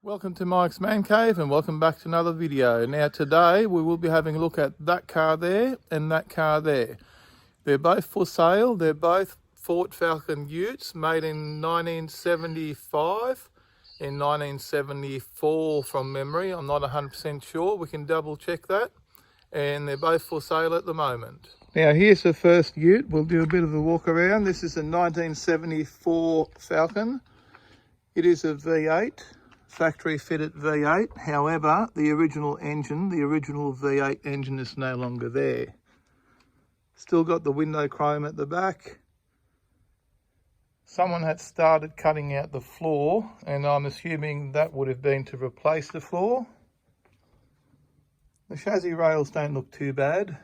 Welcome to Mike's Man Cave and welcome back to another video. Now today we will be having a look at that car there and that car there. They're both for sale. They're both Ford Falcon utes made in 1975 and 1974 from memory. I'm not 100% sure. We can double check that. And they're both for sale at the moment. Now here's the first ute. We'll do a bit of a walk around. This is a 1974 Falcon. It is a V8. Factory fitted V8. However, the original V8 engine is no longer there. Still got the window chrome at the back. Someone had started cutting out the floor, and I'm assuming that would have been to replace the floor. The chassis rails don't look too bad.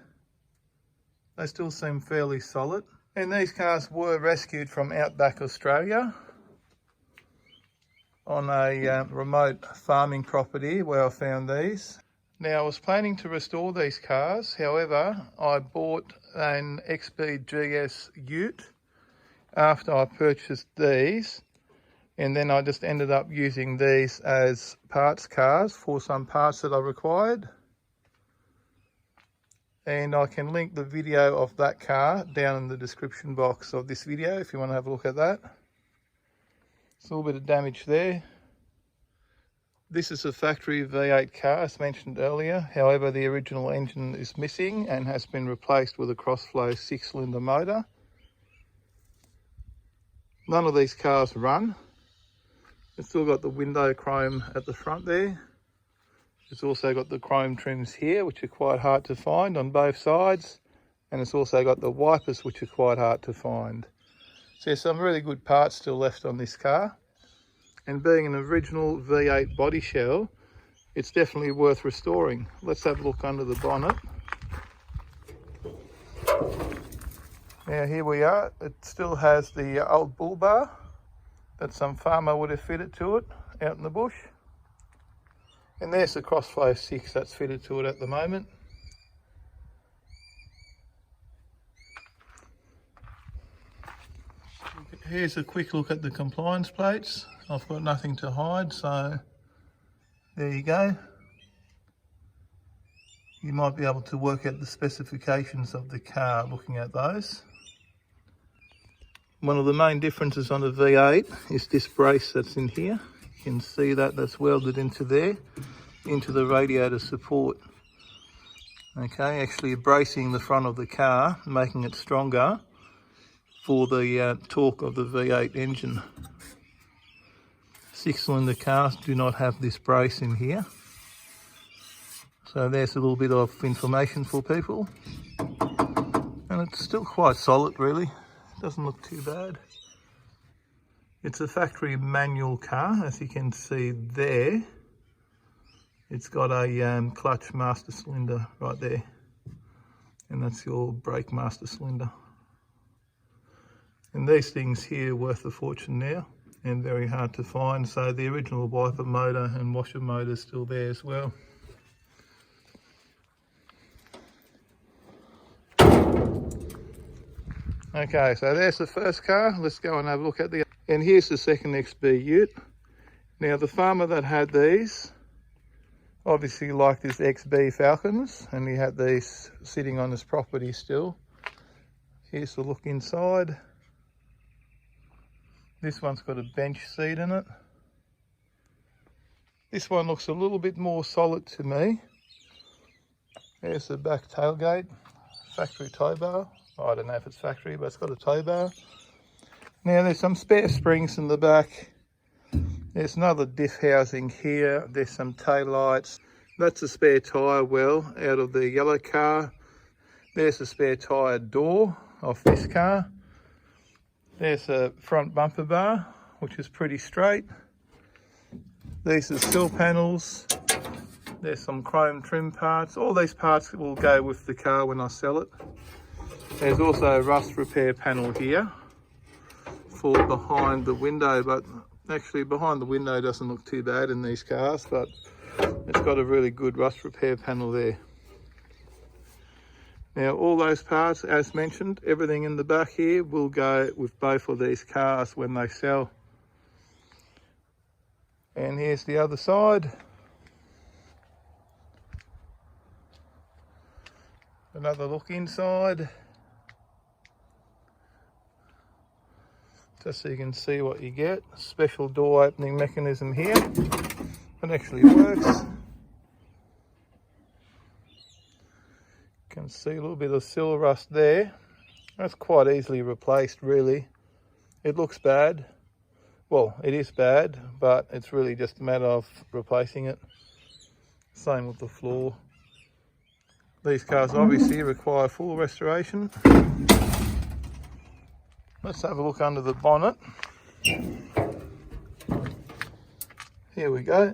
They still seem fairly solid. And these cars were rescued from Outback, Australia, on a remote farming property where I found these. Now I was planning to restore these cars, however I bought an XB ute after I purchased these, and then I just ended up using these as parts cars for some parts that I required. And I can link the video of that car down in the description box of this video if you want to have a look at that. It's a little bit of damage there. This is a factory V8 car as mentioned earlier. However, the original engine is missing and has been replaced with a cross-flow 6-cylinder motor. None of these cars run. It's still got the window chrome at the front there. It's also got the chrome trims here, which are quite hard to find on both sides. And it's also got the wipers, which are quite hard to find. So there's some really good parts still left on this car. And being an original V8 body shell, it's definitely worth restoring. Let's have a look under the bonnet. Now here we are. It still has the old bull bar that some farmer would have fitted to it out in the bush. And there's the crossflow 6 that's fitted to it at the moment. Here's a quick look at the compliance plates. I've got nothing to hide, so there you go. You might be able to work out the specifications of the car looking at those. One of the main differences on the V8 is this brace that's in here. You can see that's welded into there, into the radiator support. Okay, actually bracing the front of the car, making it stronger for the torque of the V8 engine. 6-cylinder cars do not have this brace in here. So there's a little bit of information for people. And it's still quite solid really. It doesn't look too bad. It's a factory manual car, as you can see there. It's got a clutch master cylinder right there. And that's your brake master cylinder. And these things here are worth a fortune now and very hard to find. So the original wiper motor and washer motor is still there as well. Okay, so there's the first car. Let's go and have a look at and here's the second XB ute. Now the farmer that had these obviously liked his XB Falcons, and he had these sitting on his property still. Here's the look inside. This one's got a bench seat in it. This one looks a little bit more solid to me. There's the back tailgate, factory tow bar. I don't know if it's factory, but it's got a tow bar. Now there's some spare springs in the back. There's another diff housing here. There's some tail lights. That's a spare tyre well out of the yellow car. There's a spare tyre door off this car. There's a front bumper bar, which is pretty straight. These are sill panels. There's some chrome trim parts. All these parts will go with the car when I sell it. There's also a rust repair panel here for behind the window, but actually behind the window doesn't look too bad in these cars, but it's got a really good rust repair panel there. Now all those parts, as mentioned, everything in the back here will go with both of these cars when they sell. And here's the other side. Another look inside. Just so you can see what you get. Special door opening mechanism here. It actually works. You can see a little bit of silver rust there. That's quite easily replaced, really. It looks bad. Well, it is bad, but it's really just a matter of replacing it. Same with the floor. These cars obviously require full restoration. Let's have a look under the bonnet. Here we go.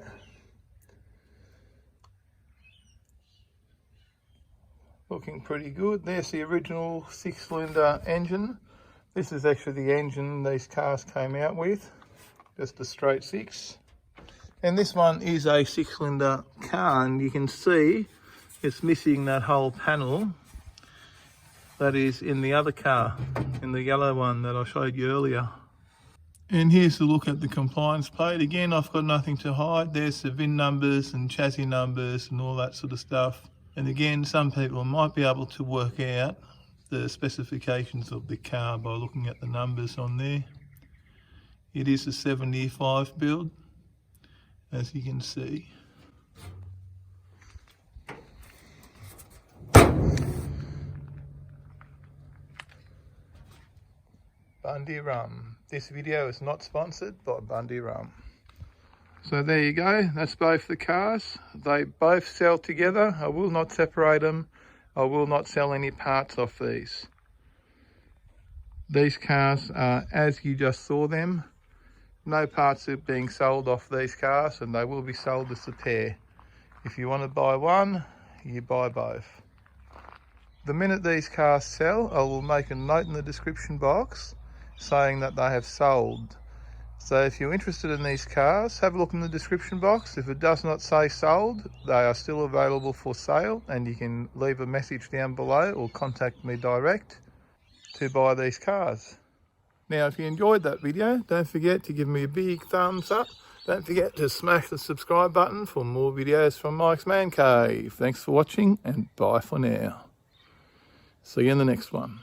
Looking pretty good. There's the original 6-cylinder engine. This is actually the engine these cars came out with, just a straight 6. And this one is a 6-cylinder car, and you can see it's missing that whole panel that is in the other car, in the yellow one that I showed you earlier. And here's a look at the compliance plate. Again, I've got nothing to hide. There's the VIN numbers and chassis numbers and all that sort of stuff. And again, some people might be able to work out the specifications of the car by looking at the numbers on there. It is a 75 build, as you can see. Bundy Rum. This video is not sponsored by Bundy Rum. So there you go, that's both the cars. They both sell together. I will not separate them. I will not sell any parts off these. These cars are as you just saw them. No parts are being sold off these cars, and they will be sold as a pair. If you want to buy one, you buy both. The minute these cars sell, I will make a note in the description box saying that they have sold. So if you're interested in these cars, have a look in the description box. If it does not say sold, they are still available for sale, and you can leave a message down below or contact me direct to buy these cars. Now, if you enjoyed that video, don't forget to give me a big thumbs up. Don't forget to smash the subscribe button for more videos from Mike's Man Cave. Thanks for watching, and bye for now. See you in the next one.